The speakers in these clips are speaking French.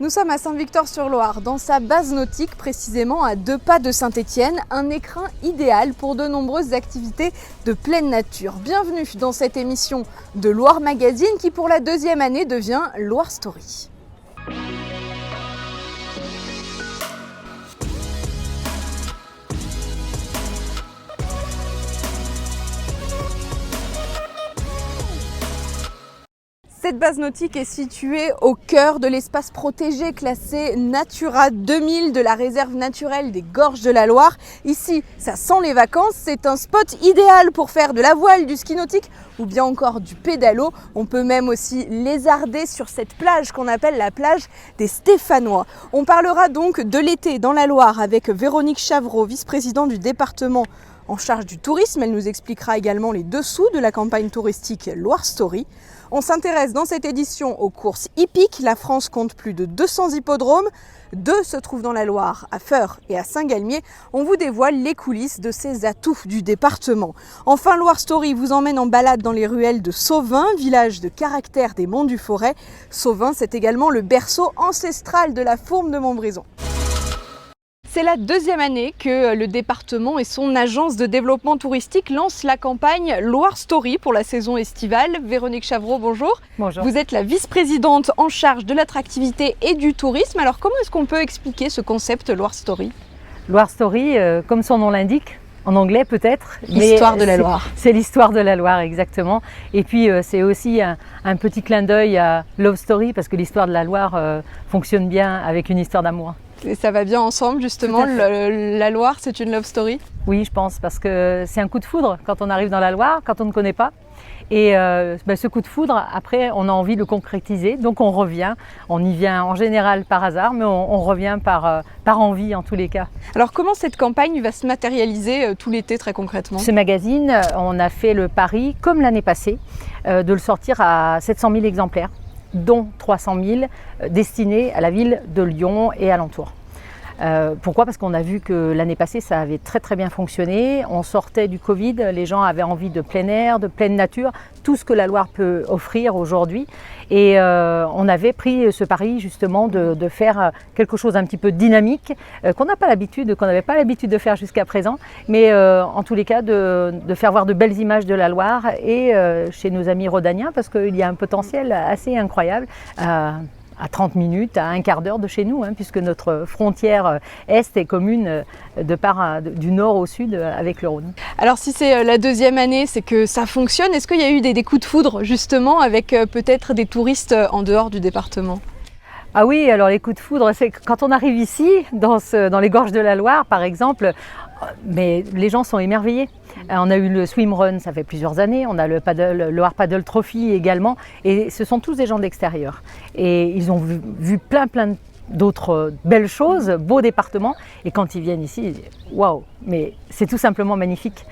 Nous sommes à Saint-Victor-sur-Loire, dans sa base nautique, précisément à 2 pas de Saint-Étienne, un écrin idéal pour de nombreuses activités de pleine nature. Bienvenue dans cette émission de Loire Magazine qui pour la 2e année devient Loire Story. Cette base nautique est située au cœur de l'espace protégé classé Natura 2000 de la réserve naturelle des Gorges de la Loire. Ici, ça sent les vacances, c'est un spot idéal pour faire de la voile, du ski nautique ou bien encore du pédalo. On peut même aussi lézarder sur cette plage qu'on appelle la plage des Stéphanois. On parlera donc de l'été dans la Loire avec Véronique Chavreau, vice-présidente du département en charge du tourisme. Elle nous expliquera également les dessous de la campagne touristique Loire Story. On s'intéresse dans cette édition aux courses hippiques. La France compte plus de 200 hippodromes. 2 se trouvent dans la Loire, à Feurs et à Saint-Galmier. On vous dévoile les coulisses de ces atouts du département. Enfin, Loire Story vous emmène en balade dans les ruelles de Sauvin, village de caractère des Monts du Forêt. Sauvin, c'est également le berceau ancestral de la fourme de Montbrison. C'est la 2e année que le département et son agence de développement touristique lancent la campagne Loire Story pour la saison estivale. Véronique Chavreau, bonjour. Bonjour. Vous êtes la vice-présidente en charge de l'attractivité et du tourisme. Alors comment est-ce qu'on peut expliquer ce concept Loire Story ? Loire Story, comme son nom l'indique, en anglais peut-être. L'histoire de la Loire. C'est l'histoire de la Loire, exactement. Et puis c'est aussi un petit clin d'œil à Love Story, parce que l'histoire de la Loire fonctionne bien avec une histoire d'amour. Et ça va bien ensemble justement, la Loire c'est une love story ? Oui, je pense, parce que c'est un coup de foudre quand on arrive dans la Loire, quand on ne connaît pas. Et ce coup de foudre, après, on a envie de le concrétiser, donc on revient. On y vient en général par hasard, mais on revient par envie en tous les cas. Alors comment cette campagne va se matérialiser tout l'été très concrètement ? Ce magazine, on a fait le pari, comme l'année passée, de le sortir à 700 000 exemplaires, dont 300 000 destinés à la ville de Lyon et alentours. Pourquoi ? Parce qu'on a vu que l'année passée, ça avait très très bien fonctionné. On sortait du Covid, les gens avaient envie de plein air, de pleine nature, tout ce que la Loire peut offrir aujourd'hui. Et on avait pris ce pari justement de faire quelque chose un petit peu dynamique, qu'on n'avait pas l'habitude de faire jusqu'à présent, mais en tous les cas de faire voir de belles images de la Loire et chez nos amis rhodaniens, parce qu'il y a un potentiel assez incroyable. À 30 minutes, à un quart d'heure de chez nous, puisque notre frontière est et commune du nord au sud avec le Rhône. Alors si c'est la 2e année, c'est que ça fonctionne. Est-ce qu'il y a eu des coups de foudre justement avec peut-être des touristes en dehors du département ? Ah oui, alors les coups de foudre, c'est quand on arrive ici, dans les gorges de la Loire par exemple, mais les gens sont émerveillés. On a eu le swimrun, ça fait plusieurs années, on a le Loire Paddle Trophy également, et ce sont tous des gens d'extérieur. Et ils ont vu plein d'autres belles choses, beaux départements, et quand ils viennent ici, ils disent waouh, mais c'est tout simplement magnifique.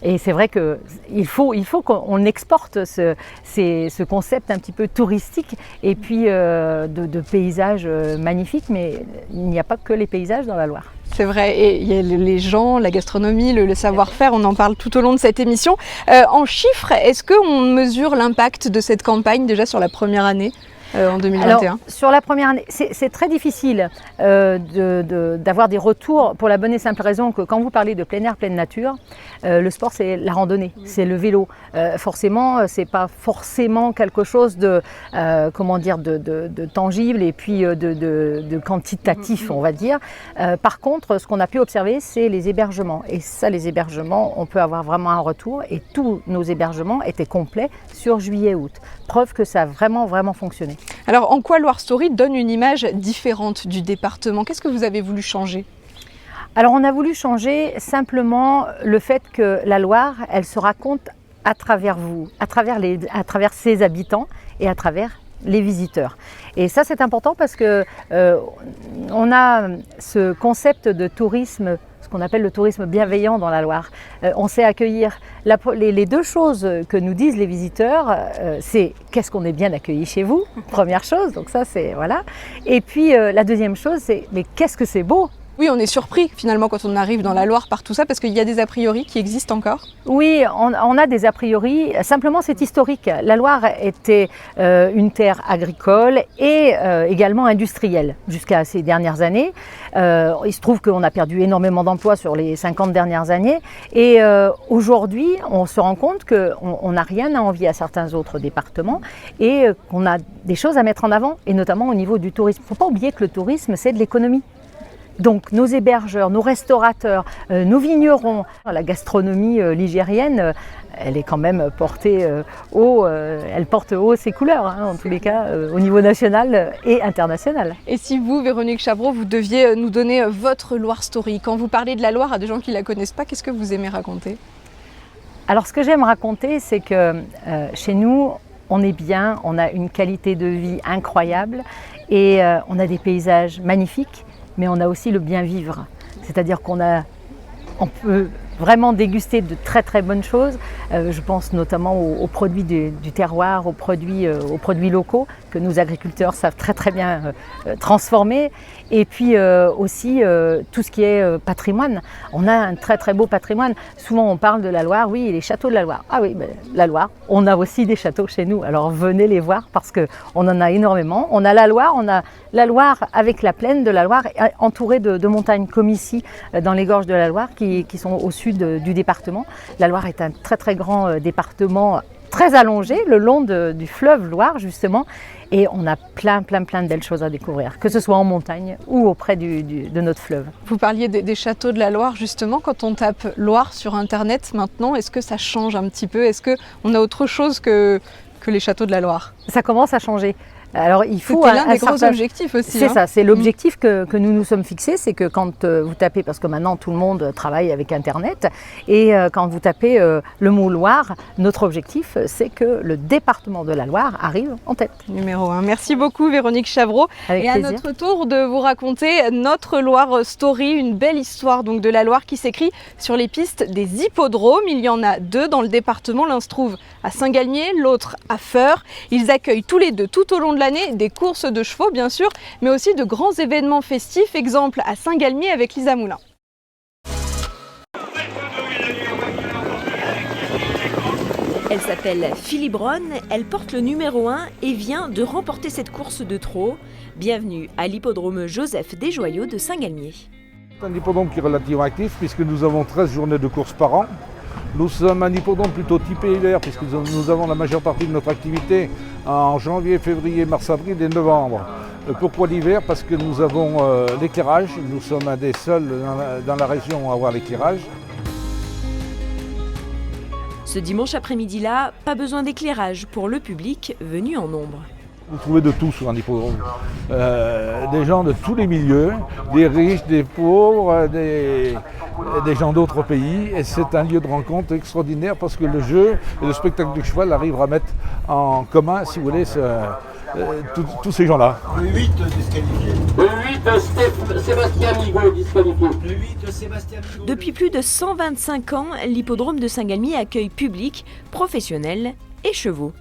Et c'est vrai qu'il faut qu'on exporte ce concept un petit peu touristique et puis de paysages magnifiques, mais il n'y a pas que les paysages dans la Loire. C'est vrai, et il y a les gens, la gastronomie, le savoir-faire, on en parle tout au long de cette émission. En chiffres, est-ce qu'on mesure l'impact de cette campagne déjà sur la première année en 2021 ? Alors, sur la première année, c'est très difficile d'avoir des retours pour la bonne et simple raison que quand vous parlez de plein air, pleine nature, le sport c'est la randonnée, c'est le vélo. Forcément, c'est pas forcément quelque chose de tangible et puis de quantitatif, on va dire. Par contre, ce qu'on a pu observer, c'est les hébergements. Et ça, les hébergements, on peut avoir vraiment un retour. Et tous nos hébergements étaient complets sur juillet-août. Preuve que ça a vraiment fonctionné. Alors, en quoi Loire Story donne une image différente du département ? Qu'est-ce que vous avez voulu changer ? Alors, on a voulu changer simplement le fait que la Loire, elle se raconte à travers vous, à travers ses habitants et à travers les visiteurs. Et ça, c'est important parce que on a ce concept de tourisme, ce qu'on appelle le tourisme bienveillant dans la Loire. On sait accueillir. Les 2 choses que nous disent les visiteurs, c'est qu'est-ce qu'on est bien accueilli chez vous, première chose, donc ça c'est voilà. Et puis la deuxième chose, c'est mais qu'est-ce que c'est beau. Oui, on est surpris finalement quand on arrive dans la Loire par tout ça, parce qu'il y a des a priori qui existent encore. Oui, on a des a priori, simplement c'est historique. La Loire était une terre agricole et également industrielle jusqu'à ces dernières années. Il se trouve qu'on a perdu énormément d'emplois sur les 50 dernières années et aujourd'hui on se rend compte qu'on n'a rien à envier à certains autres départements et qu'on a des choses à mettre en avant, et notamment au niveau du tourisme. Il ne faut pas oublier que le tourisme, c'est de l'économie. Donc nos hébergeurs, nos restaurateurs, nos vignerons, la gastronomie ligérienne, elle est quand même portée haut, elle porte haut ses couleurs, hein, en tous les cas, au niveau national et international. Et si vous, Véronique Chavreau, vous deviez nous donner votre Loire Story, quand vous parlez de la Loire à des gens qui ne la connaissent pas, qu'est-ce que vous aimez raconter? Alors ce que j'aime raconter, c'est que chez nous, on est bien, on a une qualité de vie incroyable et on a des paysages magnifiques, mais on a aussi le bien vivre. C'est-à-dire on peut vraiment déguster de très très bonnes choses. Je pense notamment aux produits du terroir, aux produits locaux que nos agriculteurs savent très très bien transformer. Et puis aussi tout ce qui est patrimoine. On a un très très beau patrimoine. Souvent on parle de la Loire, oui, les châteaux de la Loire. Ah oui, la Loire, on a aussi des châteaux chez nous. Alors venez les voir parce qu'on en a énormément. On a la Loire avec la plaine de la Loire entourée de montagnes comme ici dans les gorges de la Loire qui sont au sud du département. La Loire est un très très grand département très allongé le long du fleuve Loire justement, et on a plein de belles choses à découvrir, que ce soit en montagne ou auprès de notre fleuve. Vous parliez des châteaux de la Loire justement, quand on tape Loire sur internet maintenant, est-ce que ça change un petit peu? Est-ce qu'on a autre chose que les châteaux de la Loire? Ça commence à changer. Alors il faut l'un des gros objectifs aussi. C'est ça, c'est l'objectif que nous nous sommes fixés, c'est que quand vous tapez, parce que maintenant tout le monde travaille avec Internet, et quand vous tapez le mot Loire, notre objectif c'est que le département de la Loire arrive en tête. Numéro 1. Merci beaucoup Véronique Chavreau. Avec plaisir. À notre tour de vous raconter notre Loire Story, une belle histoire donc de la Loire qui s'écrit sur les pistes des hippodromes. Il y en a 2 dans le département, l'un se trouve à Saint-Galmier, l'autre à Feurs. Ils accueillent tous les 2 tout au long de l'année des courses de chevaux bien sûr, mais aussi de grands événements festifs, exemple à Saint-Galmier avec Lisa Moulin. Elle s'appelle Philibronne, elle porte le numéro 1 et vient de remporter cette course de trot. Bienvenue à l'hippodrome Joseph Desjoyaux de Saint-Galmier. C'est un hippodrome qui est relativement actif puisque nous avons 13 journées de course par an. Nous sommes un hippodrome plutôt typé hiver puisque nous avons la majeure partie de notre activité en janvier, février, mars, avril et novembre. Pourquoi l'hiver? Parce que nous avons l'éclairage. Nous sommes un des seuls dans la région à avoir l'éclairage. Ce dimanche après-midi-là, pas besoin d'éclairage pour le public venu en nombre. Vous trouvez de tout sur un hippodrome. Des gens de tous les milieux, des riches, des pauvres, des gens d'autres pays. Et c'est un lieu de rencontre extraordinaire parce que le jeu et le spectacle du cheval arrivent à mettre en commun, si vous voulez, tous ces gens-là. Le 8 disqualifié. Le 8, Sébastien Migaud disqualifié. Le 8, Sébastien Migaud. Depuis plus de 125 ans, l'hippodrome de Saint-Galmier accueille public, professionnels et chevaux.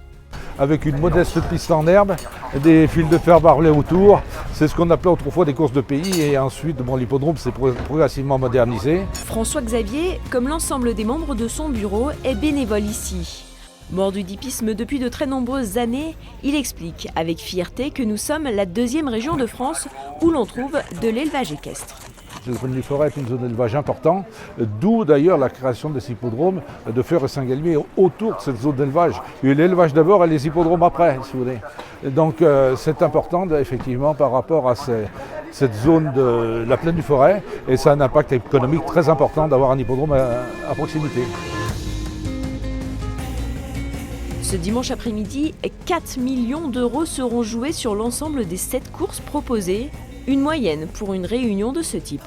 Avec une modeste piste en herbe, des fils de fer barrelés autour. C'est ce qu'on appelait autrefois des courses de pays et ensuite l'hippodrome s'est progressivement modernisé. François Xavier, comme l'ensemble des membres de son bureau, est bénévole ici. Mordu d'hippisme depuis de très nombreuses années, il explique avec fierté que nous sommes la 2e région de France où l'on trouve de l'élevage équestre. La plaine du Forêt est une zone d'élevage important, d'où d'ailleurs la création des hippodromes de Feurs et Saint-Galmier autour de cette zone d'élevage. Il y a eu l'élevage d'abord et les hippodromes après, si vous voulez. Et donc c'est important effectivement par rapport à cette zone de la plaine du Forêt, et ça a un impact économique très important d'avoir un hippodrome à proximité. Ce dimanche après-midi, 4 millions d'euros seront joués sur l'ensemble des 7 courses proposées. Une moyenne pour une réunion de ce type.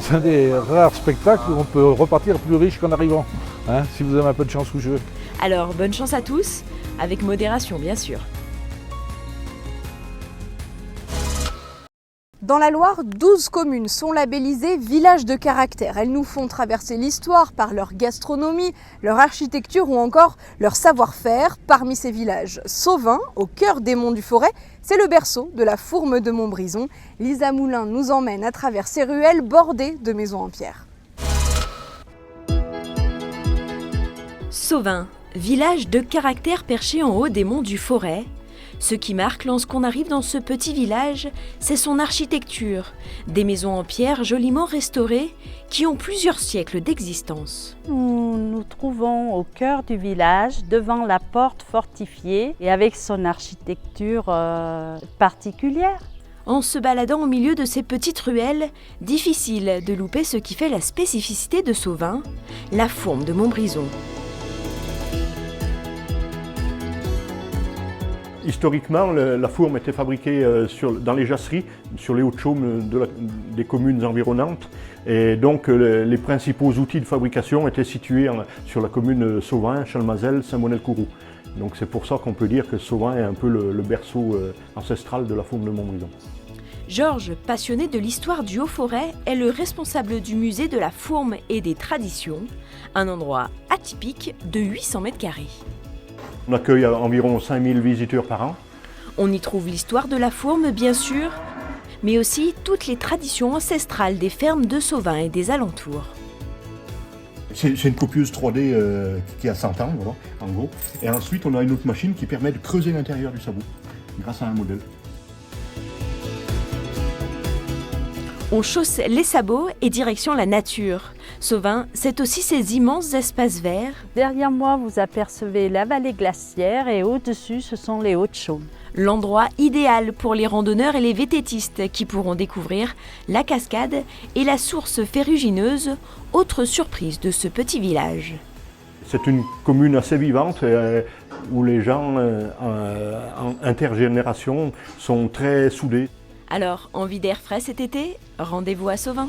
C'est un des rares spectacles où on peut repartir plus riche qu'en arrivant, hein, si vous avez un peu de chance au jeu. Alors bonne chance à tous, avec modération bien sûr. Dans la Loire, 12 communes sont labellisées villages de caractère. Elles nous font traverser l'histoire par leur gastronomie, leur architecture ou encore leur savoir-faire. Parmi ces villages, Sauvin, au cœur des monts du Forêt, c'est le berceau de la fourme de Montbrison. Lisa Moulin nous emmène à travers ces ruelles bordées de maisons en pierre. Sauvin, village de caractère perché en haut des monts du Forêt. Ce qui marque lorsqu'on arrive dans ce petit village, c'est son architecture. Des maisons en pierre joliment restaurées qui ont plusieurs siècles d'existence. Nous nous trouvons au cœur du village, devant la porte fortifiée et avec son architecture particulière. En se baladant au milieu de ces petites ruelles, difficile de louper ce qui fait la spécificité de Sauvin, la fourme de Montbrison. Historiquement, la fourme était fabriquée dans les jasseries, sur les Hauts-de-Chaume des communes environnantes. Et donc les principaux outils de fabrication étaient situés sur la commune Sauvin, Chalmazel, Saint-Bonnet-le-Couroux. Donc c'est pour ça qu'on peut dire que Sauvin est un peu le berceau ancestral de la fourme de Montbrison. Georges, passionné de l'histoire du Haut-Forêt, est le responsable du musée de la fourme et des traditions, un endroit atypique de 800 mètres carrés. On accueille environ 5000 visiteurs par an. On y trouve l'histoire de la fourme, bien sûr, mais aussi toutes les traditions ancestrales des fermes de Sauvin et des alentours. C'est une copieuse 3D qui a 100 ans, voilà, en gros. Et ensuite, on a une autre machine qui permet de creuser l'intérieur du sabot, grâce à un modèle. On chausse les sabots et direction la nature. Sauvin, c'est aussi ces immenses espaces verts. Derrière moi, vous apercevez la vallée glaciaire et au-dessus, ce sont les Hauts-de-Chaume. L'endroit idéal pour les randonneurs et les vététistes qui pourront découvrir la cascade et la source ferrugineuse, autre surprise de ce petit village. C'est une commune assez vivante où les gens en intergénération sont très soudés. Alors, envie d'air frais cet été? Rendez-vous à Sauvin.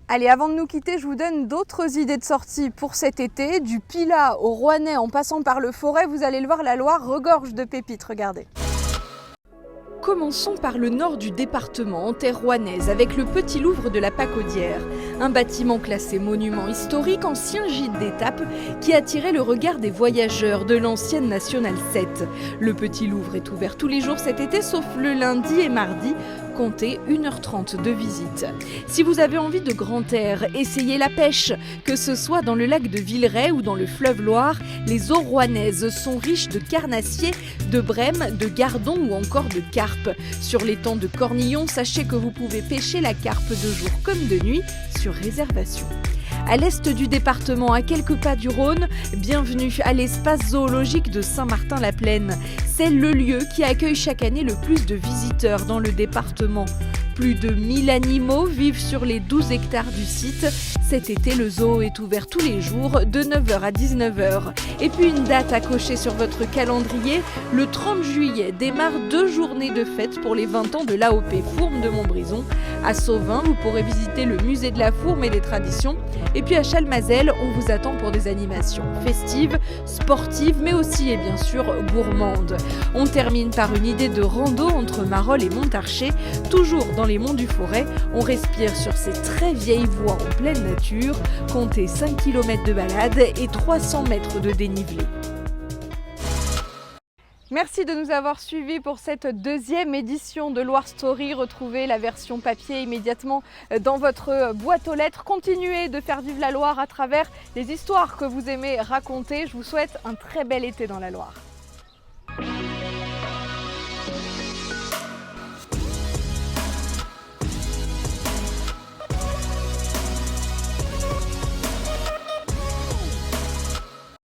Allez, avant de nous quitter, je vous donne d'autres idées de sortie pour cet été. Du Pilat au Rouennais en passant par le Forêt, vous allez le voir, la Loire regorge de pépites, regardez. Commençons par le nord du département, en terre rouennaise, avec le Petit Louvre de la Pacaudière. Un bâtiment classé monument historique, ancien gîte d'étape, qui attirait le regard des voyageurs de l'ancienne Nationale 7. Le Petit Louvre est ouvert tous les jours cet été, sauf le lundi et mardi. Comptez 1h30 de visite. Si vous avez envie de grand air, essayez la pêche. Que ce soit dans le lac de Villeray ou dans le fleuve Loire, les eaux rouennaises sont riches de carnassiers, de brèmes, de gardons ou encore de carpes. Sur l'étang de Cornillon, sachez que vous pouvez pêcher la carpe de jour comme de nuit sur réservation. À l'est du département, à quelques pas du Rhône, bienvenue à l'espace zoologique de Saint-Martin-la-Plaine. C'est le lieu qui accueille chaque année le plus de visiteurs dans le département. Plus de 1000 animaux vivent sur les 12 hectares du site. Cet été, le zoo est ouvert tous les jours de 9h à 19h. Et puis une date à cocher sur votre calendrier, le 30 juillet démarrent 2 journées de fête pour les 20 ans de l'AOP Fourme de Montbrison. À Sauvin, vous pourrez visiter le musée de la fourme et des traditions. Et puis à Chalmazel, on vous attend pour des animations festives, sportives, mais aussi et bien sûr gourmandes. On termine par une idée de rando entre Marolles et Montarcher, toujours dans les monts du Forêt. On respire sur ces très vieilles voies en pleine nature. Comptez 5 km de balade et 300 mètres de dénivelé. Merci de nous avoir suivis pour cette deuxième édition de Loire Story. Retrouvez la version papier immédiatement dans votre boîte aux lettres. Continuez de faire vivre la Loire à travers les histoires que vous aimez raconter. Je vous souhaite un très bel été dans la Loire.